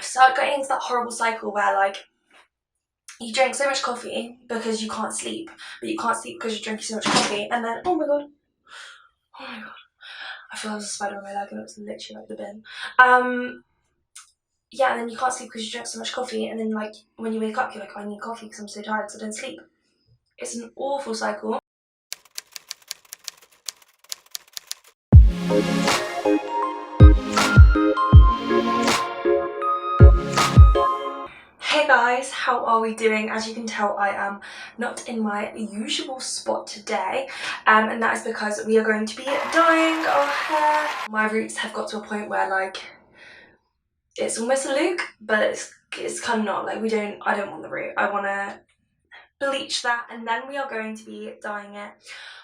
started getting into that horrible cycle where like you drink so much coffee because you can't sleep, but you can't sleep because you're drinking so much coffee, and then oh my god, I feel like there's a spider on my leg and it was literally like the bin. Yeah, and then you can't sleep because you drink so much coffee, and then like when you wake up you're like, I need coffee because I'm so tired, so I don't sleep. It's an awful cycle. Hey guys, how are we doing? As you can tell, I am not in my usual spot today, and that is because we are going to be dyeing our hair. My roots have got to a point where like it's almost a look, but it's kind of not. Like I don't want the root. I want to bleach that, and then we are going to be dyeing it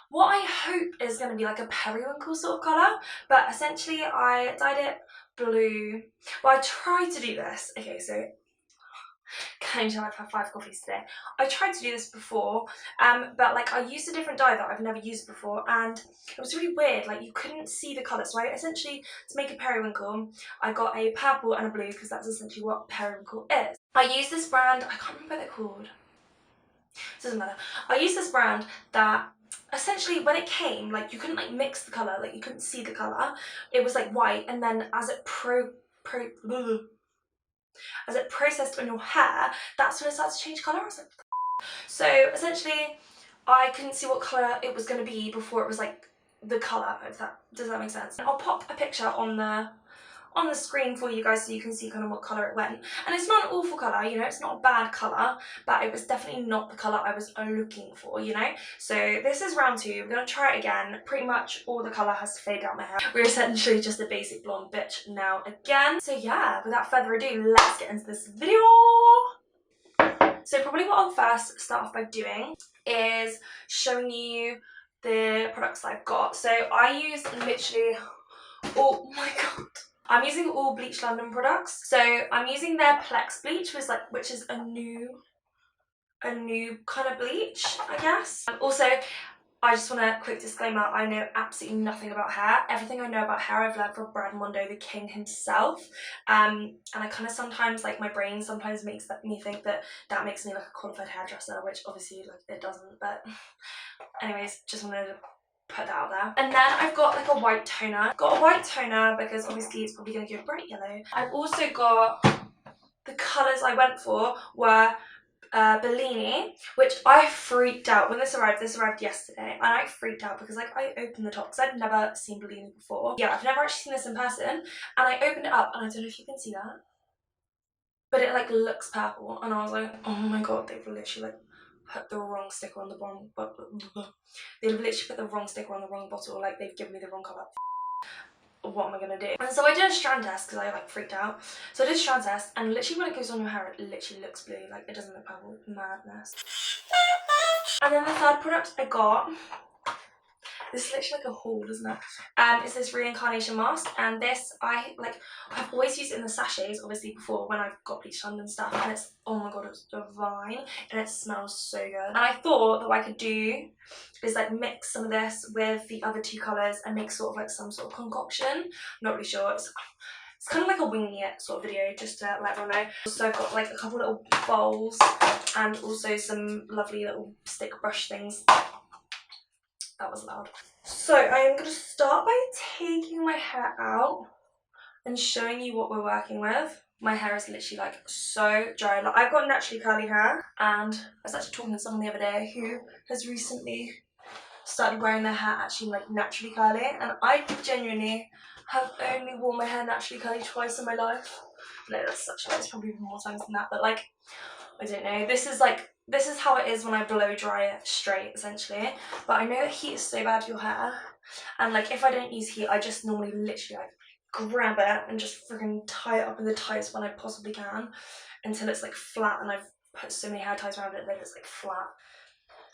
what I hope is going to be like a periwinkle sort of colour, but essentially I dyed it blue. Well, I tried to do this. Okay, so can you tell I've had 5 coffees today? I tried to do this before, but like I used a different dye that I've never used before, and it was really weird. Like you couldn't see the colour, so I essentially, to make a periwinkle, I got a purple and a blue because that's essentially what periwinkle is. I use this brand, I can't remember what they're called. It doesn't matter. I use this brand that essentially when it came, like you couldn't like mix the colour, like you couldn't see the colour. It was like white, and then as it processed on your hair, that's when it starts to change colour. I was like, so essentially I couldn't see what colour it was going to be before it was like the colour, if that does that make sense. I'll pop a picture on the screen for you guys so you can see kind of what colour it went. And it's not an awful colour, you know, it's not a bad colour, but it was definitely not the colour I was looking for, you know. So this is round 2, we're going to try it again. Pretty much all the colour has to fade out my hair. We're essentially just a basic blonde bitch now again. So yeah, without further ado, let's get into this video. So probably what I'll first start off by doing is showing you the products that I've got. So I use literally, oh my god, I'm using all BLEACH London products. So I'm using their Plex bleach, which is a new kind of bleach, I guess. Also, I just want a quick disclaimer, I know absolutely nothing about hair. Everything I know about hair I've learned from Brad Mondo, the king himself. And I kind of sometimes, like my brain sometimes makes me think that makes me like a qualified hairdresser, which obviously like it doesn't, but anyways, just wanted to put that out there. And then I've got like a white toner. I've got a white toner because obviously it's probably going to go bright yellow. I've also got, the colours I went for were Blullini, which I freaked out when this arrived yesterday, and I freaked out because like I opened the top because I've never seen Blullini before. Yeah, I've never actually seen this in person, and I opened it up and I don't know if you can see that, but it like looks purple, and I was like, oh my god, they've literally like put the wrong sticker on the wrong, they've literally put the wrong sticker on the wrong bottle, like they've given me the wrong colour. What am I gonna do? And so I did a strand test because I like freaked out. So I did a strand test, and literally when it goes on your hair, it literally looks blue. Like it doesn't look purple. Madness. And then the third product I got, this is literally like a haul, isn't it? It's this Reincarnation mask, and this I've always used it in the sachets, obviously before when I've got BLEACH London stuff, and it's, oh my god, it's divine, and it smells so good. And I thought that what I could do is like mix some of this with the other 2 colours and make sort of like some sort of concoction. I'm not really sure. It's kind of like a winging it sort of video, just to let everyone know. So I've got like a couple little bowls and also some lovely little stick brush things. That was loud. So I am going to start by taking my hair out and showing you what we're working with. My hair is literally like so dry. Like I've got naturally curly hair, and I was actually talking to someone the other day who has recently started wearing their hair actually like naturally curly, and I genuinely have only worn my hair naturally curly twice in my life. No, that's such a lie, it's probably more times than that, but like, I don't know. This is how it is when I blow dry it straight, essentially. But I know that heat is so bad for your hair, and like if I don't use heat, I just normally literally like grab it and just freaking tie it up in the tightest one I possibly can until it's like flat, and I've put so many hair ties around it that it's like flat.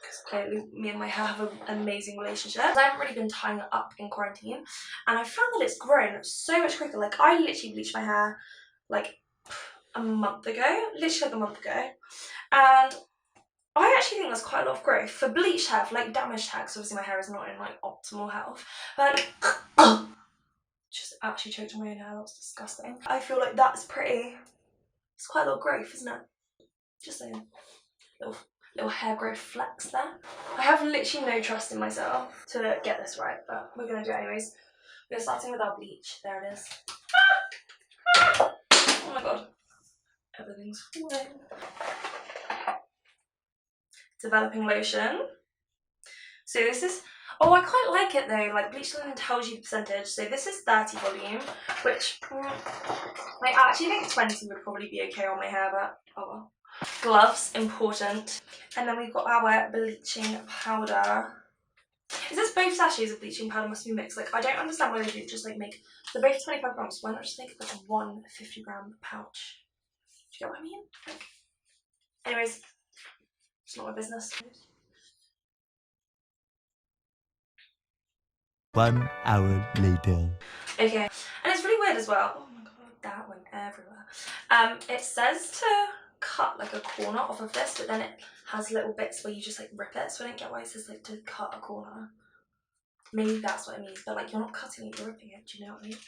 Because clearly me and my hair have an amazing relationship. I haven't really been tying it up in quarantine, and I found that it's grown so much quicker. Like I literally bleached my hair like a month ago, literally like a month ago, and I actually think that's quite a lot of growth for bleached hair, for like damaged hair, because obviously my hair is not in like optimal health. But like, just actually choked on my own hair, that's disgusting. I feel like that's pretty It's quite a little growth, isn't it? Just saying. Little hair growth flex there. I have literally no trust in myself to get this right, but we're gonna do it anyways. We're starting with our bleach. There it is. Oh my god. Everything's falling. Developing lotion. So this is, oh, I quite like it though, like Bleach London tells you the percentage. So this is 30 volume, which I actually think 20 would probably be okay on my hair, but oh well. Gloves, important. And then we've got our bleaching powder. Is this both sachets of bleaching powder must be mixed? Like, I don't understand why they do just like make, they're both 25 grams, why not just make like one 50-gram pouch? Do you get what I mean? Like, anyways, it's not my business. 1 hour later. Okay, and it's really weird as well. Oh my god, that went everywhere. It says to cut like a corner off of this, but then it has little bits where you just like rip it, so I don't get why it says like to cut a corner. Maybe that's what it means, but like you're not cutting it, you're ripping it, do you know what I mean?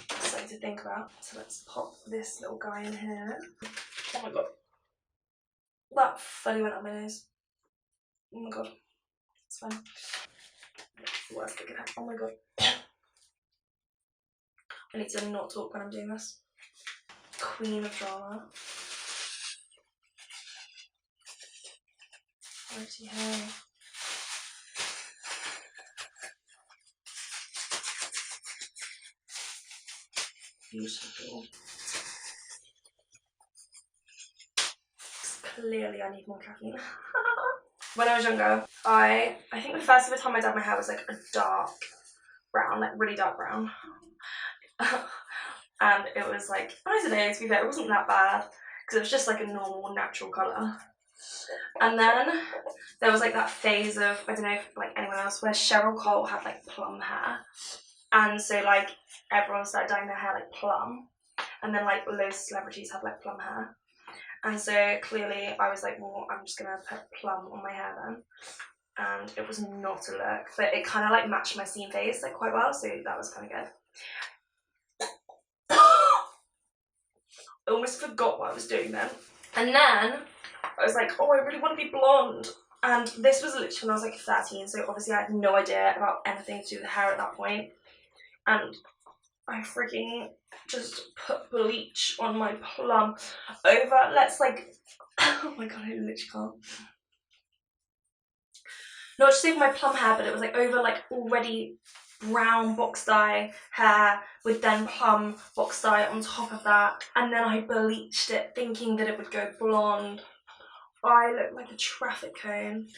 Something to think about. So let's pop this little guy in here. Oh my god. That fully went up my nose. Oh my god. It's fine. Worst it could happen. Oh my god. I need to not talk when I'm doing this. Queen of drama. Righty ho. Beautiful. Clearly I need more caffeine. When I was younger, I think the first ever time I dyed my hair was like a dark brown, like really dark brown. And it was like, I don't know, to be fair, it wasn't that bad because it was just like a normal natural colour. And then there was like that phase of, I don't know if like anyone else, where Cheryl Cole had like plum hair. And so like everyone started dyeing their hair like plum. And then like loads of celebrities have like plum hair. And so clearly I was like, well, I'm just gonna put plum on my hair then. And it was not a look, but it kind of like matched my seam phase like quite well, so that was kind of good. I almost forgot what I was doing then. And then I was like, oh, I really want to be blonde. And this was literally when I was like 13, so obviously I had no idea about anything to do with hair at that point. And I freaking just put bleach on my plum over, let's like, oh my god, I literally can't. Not just over my plum hair, but it was like over like already brown box dye hair with then plum box dye on top of that, and then I bleached it thinking that it would go blonde. I look like a traffic cone.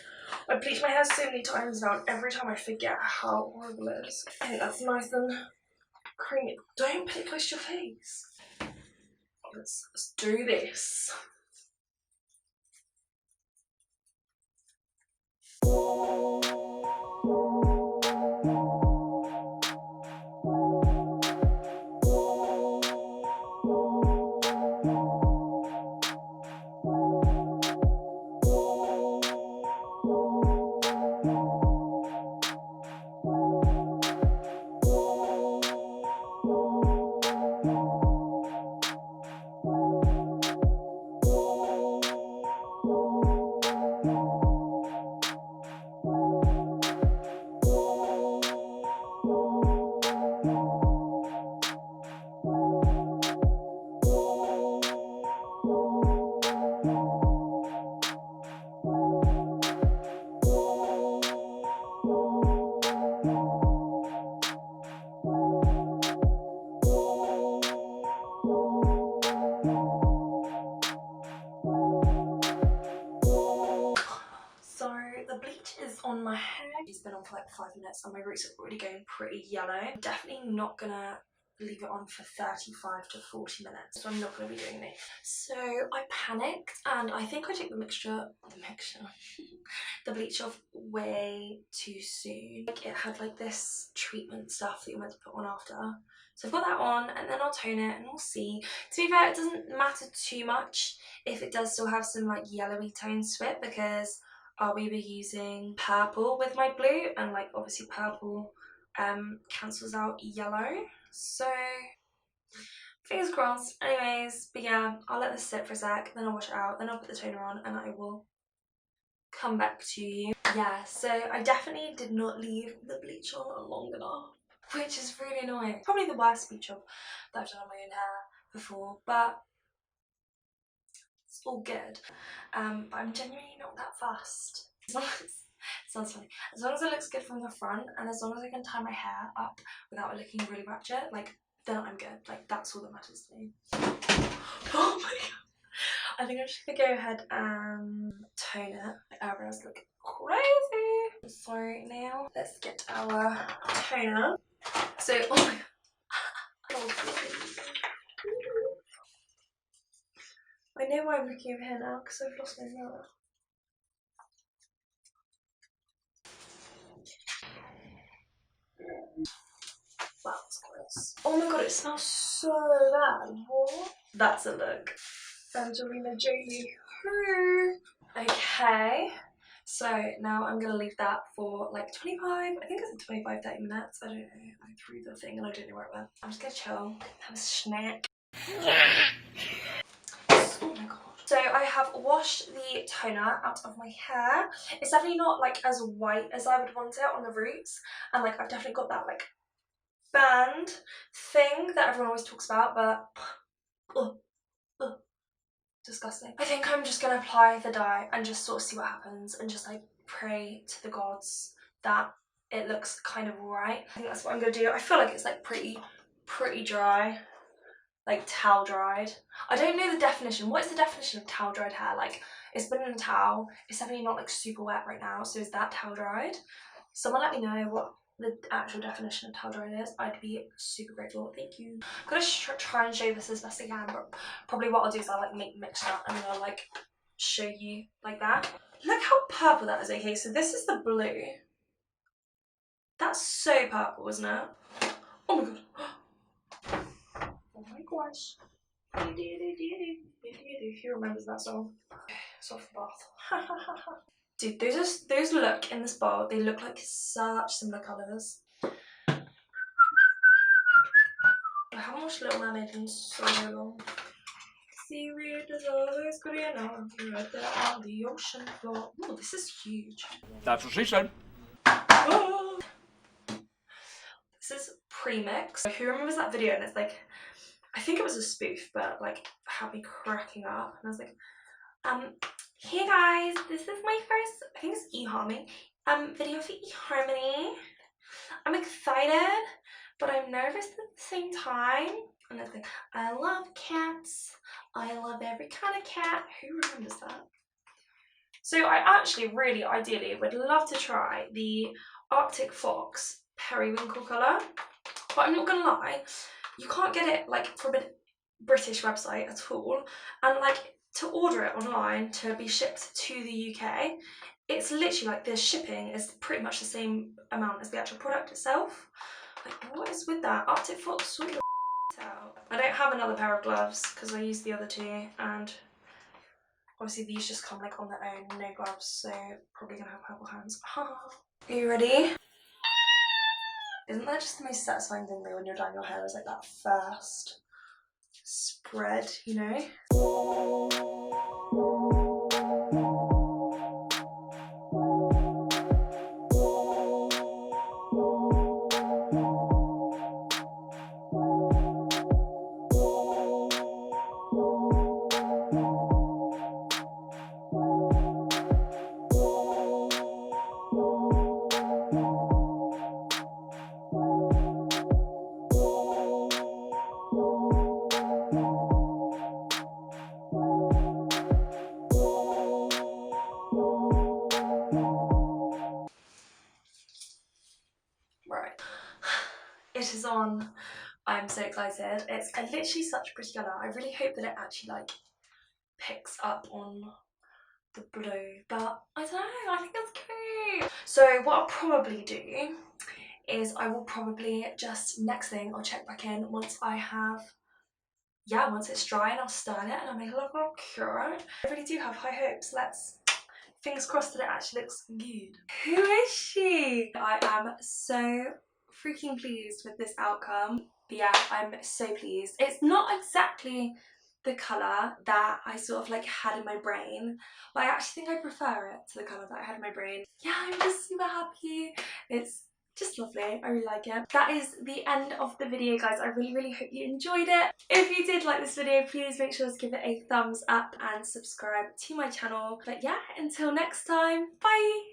I bleached my hair so many times now, and every time I forget how horrible it is. I think that's nice and creamy. Don't put it close to your face. Let's do this. On my hair. It's been on for like 5 minutes and my roots are already going pretty yellow. I'm definitely not gonna leave it on for 35 to 40 minutes, so I'm not gonna be doing this. So I panicked and I think I took the bleach off way too soon. Like it had like this treatment stuff that you're meant to put on after. So I've got that on and then I'll tone it and we'll see. To be fair, it doesn't matter too much if it does still have some like yellowy tones to it, because I'll be using purple with my blue, and like obviously purple cancels out yellow. So fingers crossed. Anyways, but yeah, I'll let this sit for a sec, then I'll wash it out, then I'll put the toner on, and I will come back to you. Yeah, so I definitely did not leave the bleach on long enough, which is really annoying. Probably the worst bleach job that I've done on my own hair before, but it's all good. But I'm genuinely not that fussed. As long as, sounds funny. As long as it looks good from the front, and as long as I can tie my hair up without it looking really ratchet, like, then I'm good. Like, that's all that matters to me. Oh my god. I think I'm just gonna go ahead and tone it. My eyebrows look crazy. So now let's get our toner. So, oh my god. I know why I'm looking over here now, because I've lost my mirror. Wow, that's gross. Oh my god, it smells so bad. What? That's a look. Angelina Jolie. Okay, so now I'm gonna leave that for like 25, I think it's 25-30 minutes. I don't know. I threw the thing and I don't know where it went. I'm just gonna chill, have a snack. Oh my god. So I have washed the toner out of my hair. It's definitely not like as white as I would want it on the roots, and like I've definitely got that like band thing that everyone always talks about, but disgusting. I think I'm just gonna apply the dye and just sort of see what happens, and just like pray to the gods that it looks kind of alright. I think that's what I'm gonna do. I feel like it's like pretty dry, like towel dried. I don't know the definition. What is the definition of towel dried hair? Like, it's been in a towel, it's definitely not like super wet right now, so is that towel dried? Someone let me know what the actual definition of towel dried is. I'd be super grateful. Thank you. I'm gonna try and show this as best I can, but probably what I'll do is I'll like mix that and then I'll like show you like that. Look how purple that is. Okay, so this is the blue. That's so purple, isn't it? Oh my god. Oh my gosh. Who remembers that song? It's off the bath. Dude, those look in this bowl, they look like such similar colours. I haven't watched Little Mermaid in so long. See where does always go on right there on the ocean floor. Oh, this is huge. That's what she said. Oh. This is pre-mix. Who remembers that video? And it's like, I think it was a spoof, but like had me cracking up. And I was like, hey guys, this is my first, I think it's eHarmony, video for eHarmony. I'm excited, but I'm nervous at the same time. And it's like, I love cats. I love every kind of cat. Who remembers that? So I actually really ideally would love to try the Arctic Fox Periwinkle colour, but I'm not gonna lie, you can't get it like from a British website at all, and like to order it online to be shipped to the UK, it's literally like the shipping is pretty much the same amount as the actual product itself. Like, what is with that? Arctic Fox, sort your out. I don't have another pair of gloves because I used the other two, and obviously these just come like on their own, no gloves, so probably gonna have purple hands. Are you ready? Isn't that just the most satisfying thing though when you're dyeing your hair, is like that first spread, you know? It is on. I'm so excited. It's literally such a pretty colour. I really hope that it actually like picks up on the blue, but I don't know, I think it's cute. So what I'll probably do is I will probably just, next thing, I'll check back in once I have, yeah, once it's dry, and I'll style it and I'll make it look all cute. I really do have high hopes. Fingers crossed that it actually looks good. Who is she? I am so freaking pleased with this outcome. But yeah, I'm so pleased. It's not exactly the colour that I sort of like had in my brain, but I actually think I prefer it to the colour that I had in my brain. Yeah, I'm just super happy. It's just lovely. I really like it. That is the end of the video, guys. I really hope you enjoyed it. If you did like this video, please make sure to give it a thumbs up and subscribe to my channel. But yeah, until next time, bye!